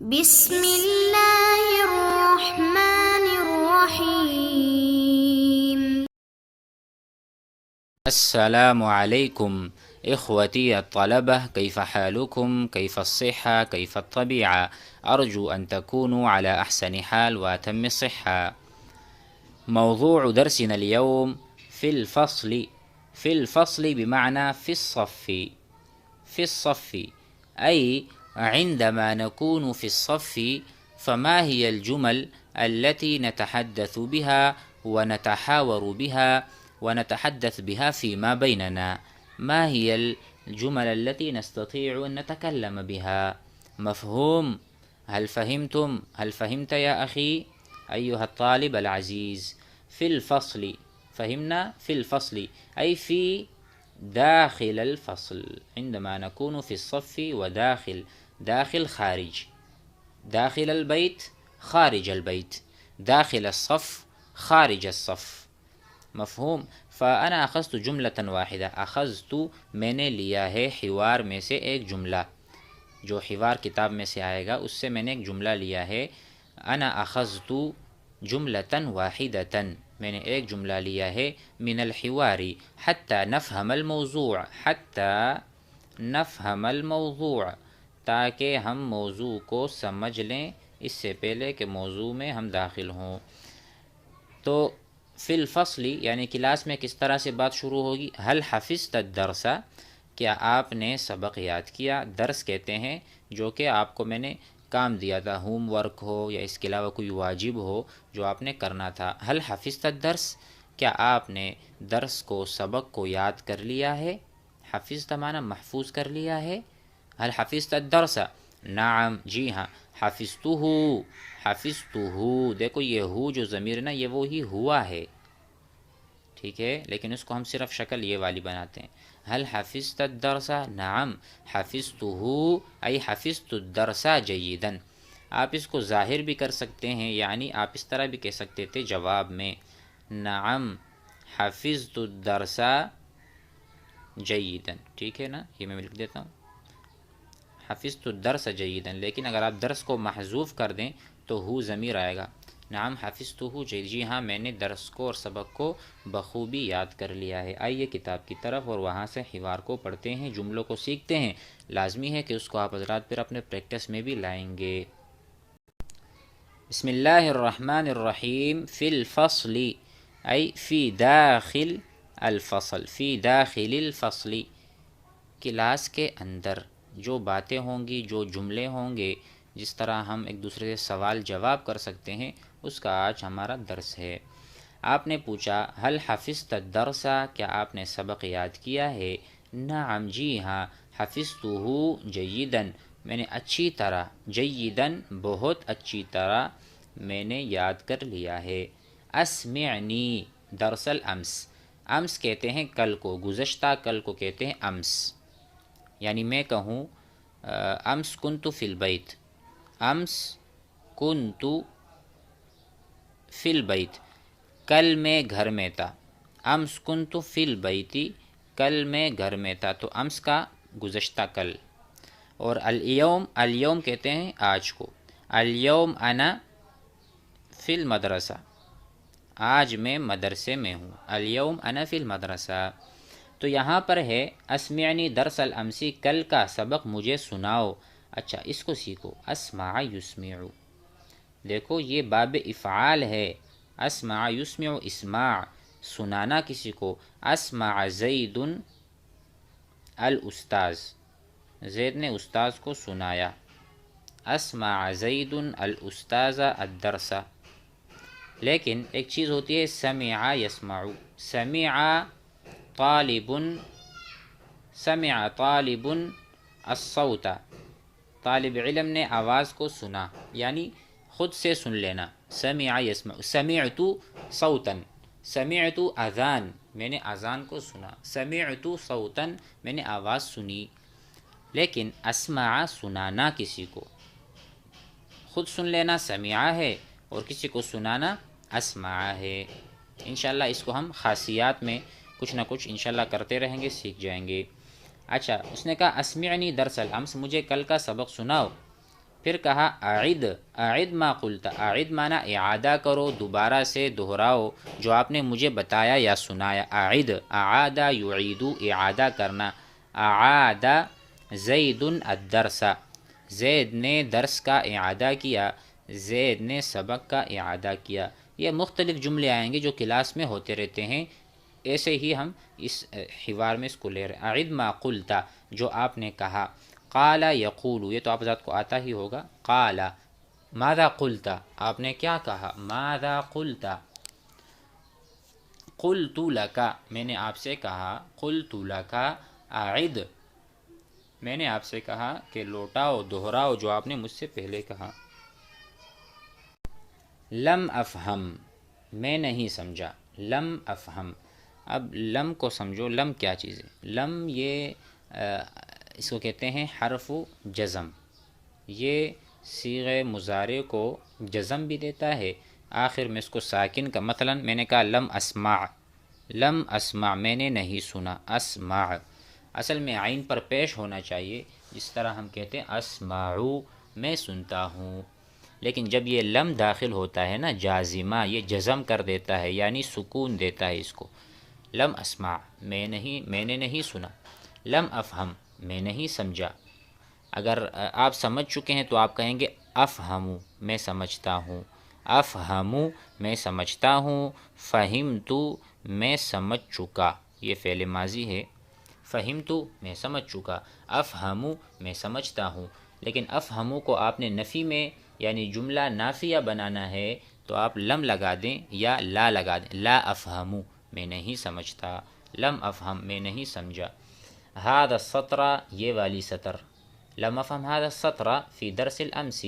بسم اللہ الرحمن الرحیم۔ السلام علیکم اخوتی الطلبة، كيف حالكم؟ كيف الصحة؟ كيف الطبيعة؟ أرجو أن تكونوا على أحسن حال وأتم الصحة. موضوع درسنا اليوم في الفصل. في الفصل بمعنى في الصف. في الصف أي عندما نكون في الصف فما هي الجمل التي نتحدث بها ونتحاور بها ونتحدث بها فيما بيننا؟ ما هي الجمل التي نستطيع أن نتكلم بها؟ مفهوم؟ هل فهمتم؟ هل فهمت يا أخي أيها الطالب العزيز؟ في الفصل، فهمنا؟ في الفصل أي في داخل الفصل، عندما نكون في الصف وداخل، داخل خارج، داخل البيت خارج البيت، داخل الصف خارج الصف. مفہوم؟ فأنا أخذت جملة واحدة، أخذت میں نے لیا ہے حوار میں سے ایک جملہ، جو حوار کتاب میں سے آئے گا اس سے میں نے ایک جملہ لیا ہے. أنا أخذت جملة واحدة، میں نے ایک جملہ لیا ہے من الحوار حتى نفهم الموضوع، حتى نفهم الموضوع، تاکہ ہم موضوع کو سمجھ لیں اس سے پہلے کہ موضوع میں ہم داخل ہوں. تو فی الفصل یعنی کلاس میں کس طرح سے بات شروع ہوگی؟ هل حفظت الدرس؟ کیا آپ نے سبق یاد کیا؟ درس کہتے ہیں جو کہ آپ کو میں نے کام دیا تھا، ہوم ورک ہو یا اس کے علاوہ کوئی واجب ہو جو آپ نے کرنا تھا. هل حفظت الدرس؟ کیا آپ نے درس کو، سبق کو یاد کر لیا ہے؟ حفظت معنی محفوظ کر لیا ہے. هل حفظت الدرس؟ نعم، جی ہاں. حفظتہ، حفظتہ، دیکھو یہ ہو جو ضمیر نا یہ وہی ہوا ہے، ٹھیک ہے، لیکن اس کو ہم صرف شکل یہ والی بناتے ہیں. هل حفظت الدرس؟ نعم حفظتہ ای حفظت الدرس جیدا. آپ اس کو ظاہر بھی کر سکتے ہیں، یعنی آپ اس طرح بھی کہہ سکتے تھے جواب میں، نعم حفظت الدرس جیدا، ٹھیک ہے نا، یہ میں لکھ دیتا ہوں حفظت الدرس جیدا. لیکن اگر آپ درس کو محذوف کر دیں تو ہو ضمیر آئے گا. نعم حفظتہ جیدا، جی ہاں میں نے درس کو اور سبق کو بخوبی یاد کر لیا ہے. آئیے کتاب کی طرف اور وہاں سے حوار کو پڑھتے ہیں، جملوں کو سیکھتے ہیں. لازمی ہے کہ اس کو آپ حضرات پھر اپنے پریکٹس میں بھی لائیں گے. بسم اللہ الرحمن الرحیم. فی الفصل ای فی داخل الفصل، فی داخل الفصل، کلاس کے اندر جو باتیں ہوں گی، جو جملے ہوں گے، جس طرح ہم ایک دوسرے سے سوال جواب کر سکتے ہیں، اس کا آج ہمارا درس ہے. آپ نے پوچھا هل حفظت الدرس؟ کیا آپ نے سبق یاد کیا ہے؟ نعم جی ہاں، حفظتہ جیدا، میں نے اچھی طرح، جیدا بہت اچھی طرح میں نے یاد کر لیا ہے. اسمعنی درس الامس، امس کہتے ہیں کل کو، گزشتہ کل کو کہتے ہیں امس. یعنی میں کہوں امس کنت فی البیت، امس کنت فی البیت، کل میں گھر میں تھا. امس کنت فی البیت، کل میں گھر میں تھا، تو امس کا گزشتہ کل. اور الیوم، الیوم کہتے ہیں آج کو. الیوم انا فی المدرسہ، آج میں مدرسے میں ہوں. الیوم انا فی المدرسہ. تو یہاں پر ہے اسمعنی درس الامسی، کل کا سبق مجھے سناؤ. اچھا اس کو سیکھو. اسمع یسمع، دیکھو یہ باب افعال ہے. اسمع یسمع، اسماع سنانا کسی کو. اسمع زید الاستاذ، زید نے استاذ کو سنایا. اسمع زید الاستاذ الدرس. لیکن ایک چیز ہوتی ہے سمع یسمع. سمع طالب، سمع طالب الصوت، طالب علم نے آواز کو سنا، یعنی خود سے سن لینا. سمع یسمع. سمعت صوتا، سمعت اذان، میں نے اذان کو سنا. سمعت صوتا، میں نے آواز سنی. لیکن اسمع سنانا کسی کو، خود سن لینا سمع ہے اور کسی کو سنانا اسمع ہے. انشاءاللہ اس کو ہم خاصیات میں کچھ نہ کچھ انشاءاللہ کرتے رہیں گے، سیکھ جائیں گے. اچھا اس نے کہا اسمعنی درس الامس، مجھے کل کا سبق سناؤ. پھر کہا اعد، اعد ما قلت، اعد مانا اعادہ کرو، دوبارہ سے دہراؤ جو آپ نے مجھے بتایا یا سنایا. اعد، اعادہ یعید، اعادہ کرنا. اعاد زید الدرس، زید نے درس کا اعادہ کیا، زید نے سبق کا اعادہ کیا. یہ مختلف جملے آئیں گے جو کلاس میں ہوتے رہتے ہیں، ایسے ہی ہم اس حوار میں اس کو لے رہے ہیں. اعد ما قلت، جو آپ نے کہا. قال یقول، یہ تو آپ ذات کو آتا ہی ہوگا. قال ماذا قلت، آپ نے کیا کہا. ماذا قلت، قلت لک، میں نے آپ سے کہا. قلت لک اعد، میں نے آپ سے کہا کہ لوٹاؤ، دہراؤ جو آپ نے مجھ سے پہلے کہا. لم افہم، میں نہیں سمجھا. لم افہم، اب لم کو سمجھو. لم کیا چیز ہے؟ لم یہ اس کو کہتے ہیں حرف جزم. یہ صیغہ مضارع کو جزم بھی دیتا ہے، آخر میں اس کو ساکن کا. مثلا میں نے کہا لم اسمع، لم اسمع میں نے نہیں سنا. اسمع اصل میں عین پر پیش ہونا چاہیے، جس طرح ہم کہتے ہیں اسمعو، میں سنتا ہوں. لیکن جب یہ لم داخل ہوتا ہے نا جازمہ، یہ جزم کر دیتا ہے، یعنی سکون دیتا ہے اس کو. لم اسمع میں نے نہیں سنا. لم افہم میں نہیں سمجھا. اگر آپ سمجھ چکے ہیں تو آپ کہیں گے افہمو میں سمجھتا ہوں. افہمو میں سمجھتا ہوں. فہمتو میں سمجھ چکا، یہ فعل ماضی ہے. فہمتو میں سمجھ چکا، افہمو میں سمجھتا ہوں. لیکن افہمو کو آپ نے نفی میں یعنی جملہ نافیہ بنانا ہے تو آپ لم لگا دیں یا لا لگا دیں. لا افہمو میں نہیں سمجھتا. لم افہم میں نہیں سمجھا. ھذا السطر یہ والی سطر. لم افہم ھذا السطر فی درس الامس،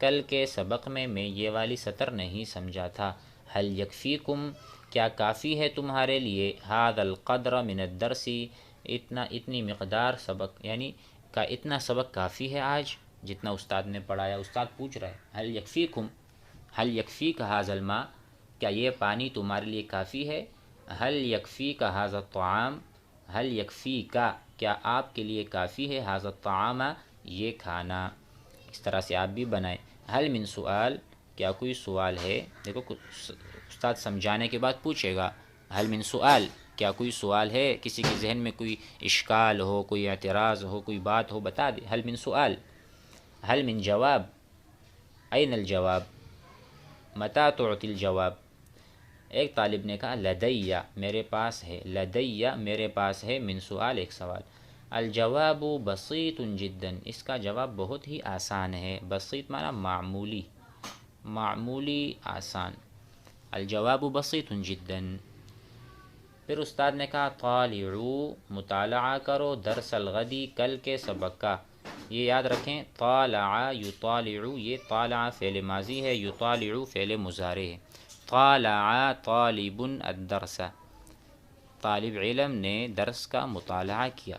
کل کے سبق میں یہ والی سطر نہیں سمجھا تھا. هل یکفیکم کیا کافی ہے تمہارے لیے. ھذا القدر من الدرس اتنی مقدار سبق یعنی کا اتنا سبق کافی ہے آج جتنا استاد نے پڑھایا. استاد پوچھ رہا ہے هل یکفیکم، هل یکفیک ھذا الماء کیا یہ پانی تمہارے لیے کافی ہے. هل یکفیک ھذا الطعام، هل یکفیک کیا آپ کے لیے کافی ہے. ھذا الطعام یہ کھانا. اس طرح سے آپ بھی بنائیں. هل من سؤال کیا کوئی سوال ہے. دیکھو استاد سمجھانے کے بعد پوچھے گا هل من سؤال کیا کوئی سوال ہے، کسی کے ذہن میں کوئی اشکال ہو، کوئی اعتراض ہو، کوئی بات ہو بتا دے. هل من سؤال. هل من جواب، این الجواب، متى تعطی الجواب. ایک طالب نے کہا لدیہ میرے پاس ہے، لدیہ میرے پاس ہے، من سؤال ایک سوال. الجواب بسیط جدا اس کا جواب بہت ہی آسان ہے. بسیط معنی معمولی، معمولی آسان. الجواب بسیط جدا. پھر استاد نے کہا طالعو مطالعہ کرو، درس الغدی کل کے سبق کا. یہ یاد رکھیں طالع یطالع، یہ طالع فعل ماضی ہے، یطالع فعل مضارع ہے. طالع طالب الدرس، طالب علم نے درس کا مطالعہ کیا.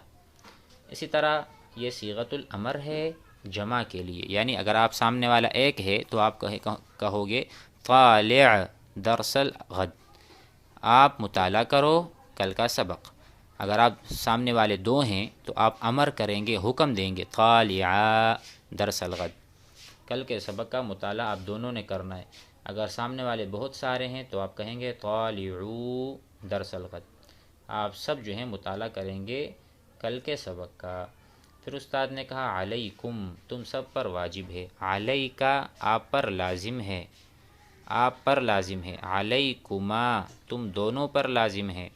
اسی طرح یہ صیغۃ الامر ہے جمع کے لیے، یعنی اگر آپ سامنے والا ایک ہے تو آپ کہو گے طالع درس الغد، آپ مطالعہ کرو کل کا سبق. اگر آپ سامنے والے دو ہیں تو آپ امر کریں گے، حکم دیں گے طالعا درس الغد، کل کے سبق کا مطالعہ آپ دونوں نے کرنا ہے. اگر سامنے والے بہت سارے ہیں تو آپ کہیں گے طالعو درس الغد، آپ سب جو ہیں مطالعہ کریں گے کل کے سبق کا. پھر استاد نے کہا علیکم تم سب پر واجب ہے. علیکا آپ پر لازم ہے، آپ پر لازم ہے. علیکما تم دونوں پر لازم ہے.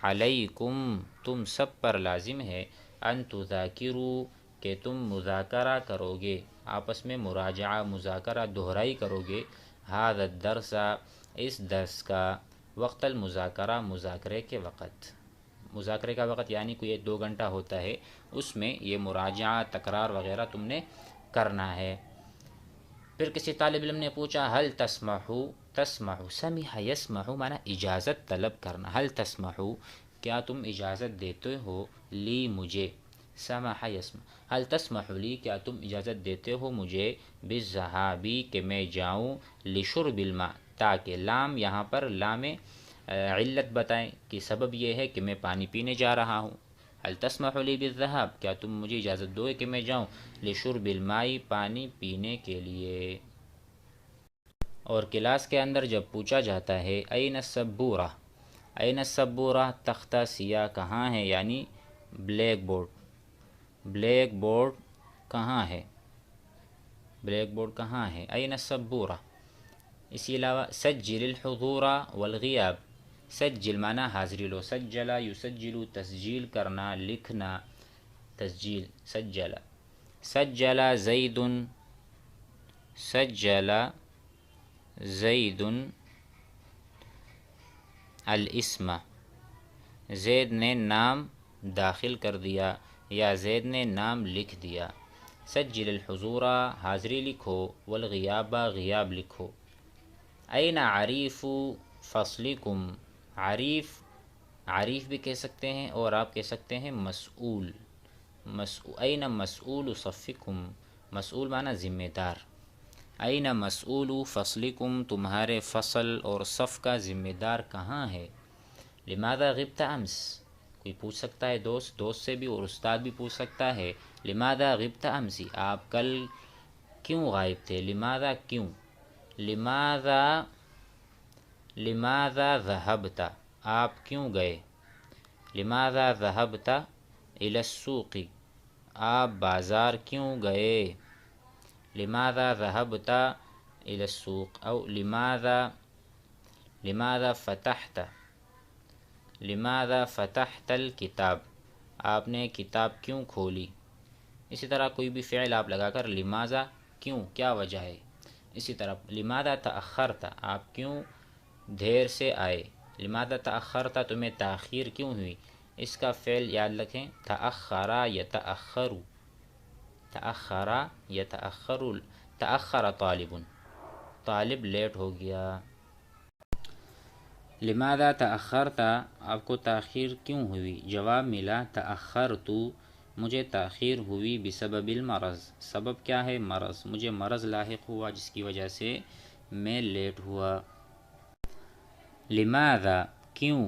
علیکم تم سب پر لازم ہے. ان تذاکروا کہ تم مذاکرہ کرو گے، آپس میں مراجعہ مذاکرہ دہرائی کرو گے. ھذا الدرس اس درس کا. وقت المذاکرہ مذاکرے کے وقت، مذاکرے کا وقت یعنی کوئی 2 گھنٹہ ہوتا ہے، اس میں یہ مراجعہ تکرار وغیرہ تم نے کرنا ہے. پھر کسی طالب علم نے پوچھا حل تسمحو، تسمحو سمح یسمحو معنی اجازت طلب کرنا. حل تسمحو کیا تم اجازت دیتے ہو، لی مجھے، سمح یسمح. حل تسمحو لی کیا تم اجازت دیتے ہو مجھے، بالذہابی کہ میں جاؤں، لشرب الماء تاکہ لام یہاں پر لام علت بتائیں کہ سبب یہ ہے کہ میں پانی پینے جا رہا ہوں. هل تسمح لی بالذهاب، کیا تم مجھے اجازت دو کہ میں جاؤں، لشرب الماء، پانی پینے کے لیے۔ اور کلاس کے اندر جب پوچھا جاتا ہے این السبورہ، این السبورہ، تختہ سیاہ کہاں ہے، یعنی بلیک بورڈ، بلیک بورڈ کہاں ہے، بلیک بورڈ کہاں ہے، این السبورہ۔ اسی علاوہ سجل الحضور والغیاب، سجل معنی حاضری لو، سجل یسجل تسجیل کرنا، لکھنا، تسجیل، سجل، سجل زید، سجل زید الاسم، زید نے نام داخل کر دیا یا زید نے نام لکھ دیا۔ سجل الحضور، حاضری لکھو، والغیاب، غیاب لکھو۔ این عریف فصلکم، عریف، عریف بھی کہہ سکتے ہیں اور آپ کہہ سکتے ہیں مسئول، این مسئول صفکم، مسئول معنی ذمہ دار، این مسئول فصلکم، تمہارے فصل اور صف کا ذمہ دار کہاں ہے۔ لماذا غبت امس، کوئی پوچھ سکتا ہے، دوست سے بھی اور استاد بھی پوچھ سکتا ہے، لماذا غبت امسی، آپ کل کیوں غائب تھے، لماذا کیوں، لماذا ذهبت، آپ کیوں گئے، لماذا ذهبت الى السوق، آپ بازار کیوں گئے، لماذا ذهبت الى السوق، او لماذا فتحت الکتاب، آپ نے کتاب کیوں کھولی۔ اسی طرح کوئی بھی فعل آپ لگا کر لماذا، کیوں، کیا وجہ ہے۔ اسی طرح لماذا تأخرت، آپ کیوں دیر سے آئے، لماذا تأخرت، تمہیں تاخیر کیوں ہوئی۔ اس کا فعل یاد رکھیں، تأخر یتأخر، تأخر یتأخر، تأخر طالب، طالب لیٹ ہو گیا۔ لماذا تأخرت، آپ کو تاخیر کیوں ہوئی، جواب ملا تأخرت، مجھے تاخیر ہوئی، بسبب المرض، سبب کیا ہے، مرض، مجھے مرض لاحق ہوا جس کی وجہ سے میں لیٹ ہوا۔ لماذا، کیوں،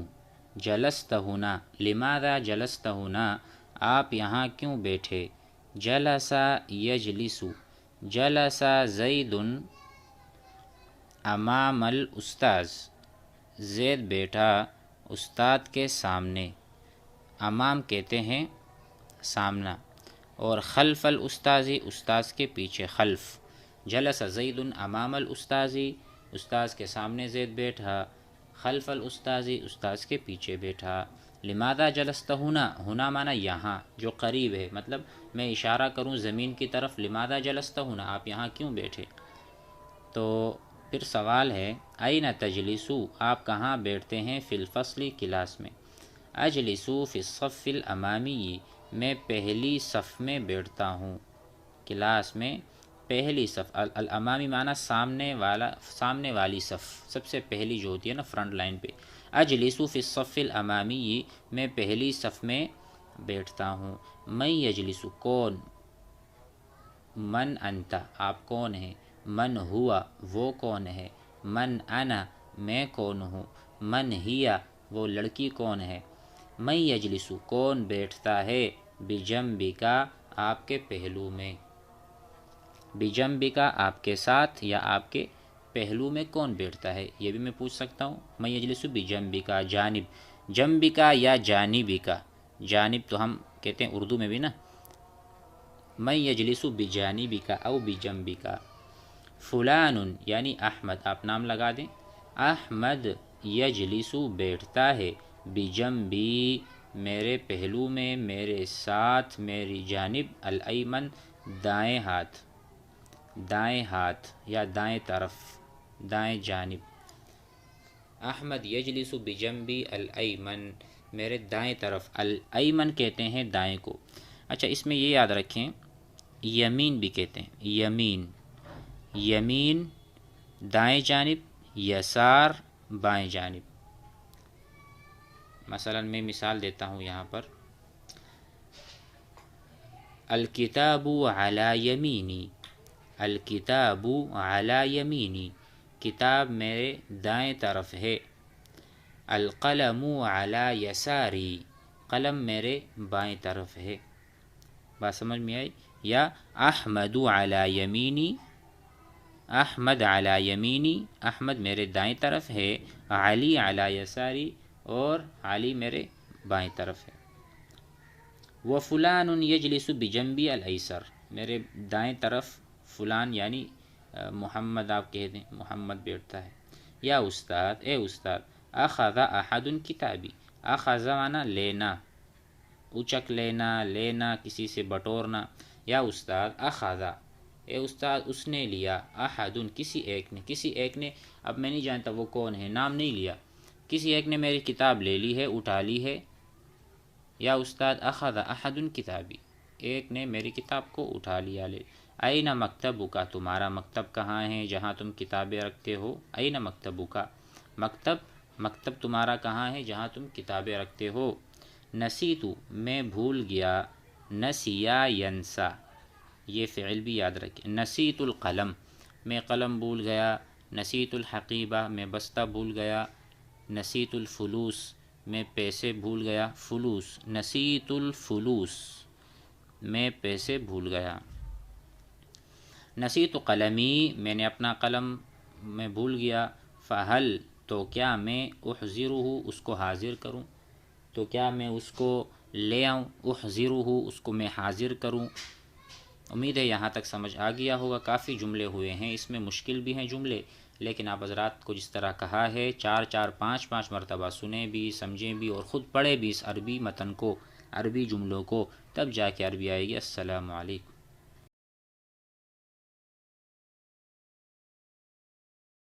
جلست ہنا، لماذا جلست ہنا، آپ یہاں کیوں بیٹھے، جلس یجلس، جلس زید امام الاستاذ، زید بیٹھا استاد کے سامنے، امام کہتے ہیں سامنا، اور خلف الاستاذ، استاذ کے پیچھے، خلف، جلس زید امام الاستاذ، استاذ کے سامنے زید بیٹھا، خلف الاستاذ، استاذ کے پیچھے بیٹھا۔ لماذا جلست ہنا، ہنا معنی یہاں، جو قریب ہے، مطلب میں اشارہ کروں زمین کی طرف، لماذا جلست ہنا، آپ یہاں کیوں بیٹھے۔ تو پھر سوال ہے این تجلسو، آپ کہاں بیٹھتے ہیں، فی الفصل، کلاس میں، اجلسو فی الصف الامامی، میں پہلی صف میں بیٹھتا ہوں، کلاس میں پہلی صف، الامامی معنی سامنے والی صف، سب سے پہلی جو ہوتی ہے نا فرنٹ لائن پہ، اجلسو فی الصف الامامی، میں پہلی صف میں بیٹھتا ہوں۔ من یجلسو، کون، من انت، آپ کون ہیں، من ہوا، وہ کون ہے، من انا، میں کون ہوں، من ہیا، وہ لڑکی کون ہے۔ من یجلسو، کون بیٹھتا ہے، بجنبک، آپ کے پہلو میں، بجنبک، آپ کے ساتھ یا آپ کے پہلو میں کون بیٹھتا ہے، یہ بھی میں پوچھ سکتا ہوں۔ من یجلسو بجنبک، جانب، جنبک یا جانبک، جانب تو ہم کہتے ہیں اردو میں بھی نا، من یجلسو بجانبک او بجنبک۔ فلان یعنی احمد، آپ نام لگا دیں، احمد یجلسو، بیٹھتا ہے، بجنبی، میرے پہلو میں، میرے ساتھ، میری جانب، الایمن، دائیں ہاتھ، دائیں ہاتھ یا دائیں طرف، دائیں جانب، احمد یجلس بجنبی الایمن، میرے دائیں طرف، الایمن کہتے ہیں دائیں کو۔ اچھا اس میں یہ یاد رکھیں یمین بھی کہتے ہیں، یمین، یمین دائیں جانب، یسار بائیں جانب۔ مثلا میں مثال دیتا ہوں یہاں پر، الکتاب علی یمینی، الکتاب علی یمینی، کتاب میرے دائیں طرف ہے۔ القلم علی یساری، قلم میرے بائیں طرف ہے. بات سمجھ میں آئی؟ یا احمد علی یمینی، احمد علی یمینی، احمد میرے دائیں طرف ہے، علی علی یساری، اور علی میرے بائیں طرف ہے. وفلان یجلس بجنبی الایسر، میرے دائیں طرف فلان یعنی محمد آپ کہہ دیں، محمد بیٹھتا ہے. یا استاد، اے استاد، اخذ احد کتابی، اخذ مانا لینا، اچک لینا، لینا کسی سے بٹورنا. یا استاد اخذ، اے استاد اس نے لیا، احد کسی ایک نے، اب میں نہیں جانتا وہ کون ہے، نام نہیں لیا، کسی ایک نے میری کتاب لے لی ہے، اٹھا لی ہے. یا استاد اخذ احد کتابی، ایک نے میری کتاب کو اٹھا لیا. لے این مکتبک کا، تمہارا مکتب کہاں ہے جہاں تم کتابیں رکھتے ہو. این مکتبک کا، مکتب تمہارا کہاں ہے جہاں تم کتابیں رکھتے ہو. نسیتو میں بھول گیا، نسیا ینسا، یہ فعل بھی یاد رکھیں. نسیت القلم میں قلم بھول گیا. نسیت الحقیبہ میں بستہ بھول گیا. نسیت الفلوس میں پیسے بھول گیا. فلوس، نسیت الفلوس میں پیسے بھول گیا. نسیت قلمی میں نے اپنا قلم میں بھول گیا. فہل تو کیا میں احضرہ اس کو حاضر کروں، تو کیا میں اس کو لے آؤں. احضرہ اس کو میں حاضر کروں. امید ہے یہاں تک سمجھ آ گیا ہوگا. کافی جملے ہوئے ہیں، اس میں مشکل بھی ہیں جملے، لیکن آپ حضرات کو جس طرح کہا ہے 4-4 5-5 مرتبہ سنیں بھی، سمجھیں بھی، اور خود پڑھیں بھی اس عربی متن کو، عربی جملوں کو، تب جا کے عربی آئے گی. السلام علیکم.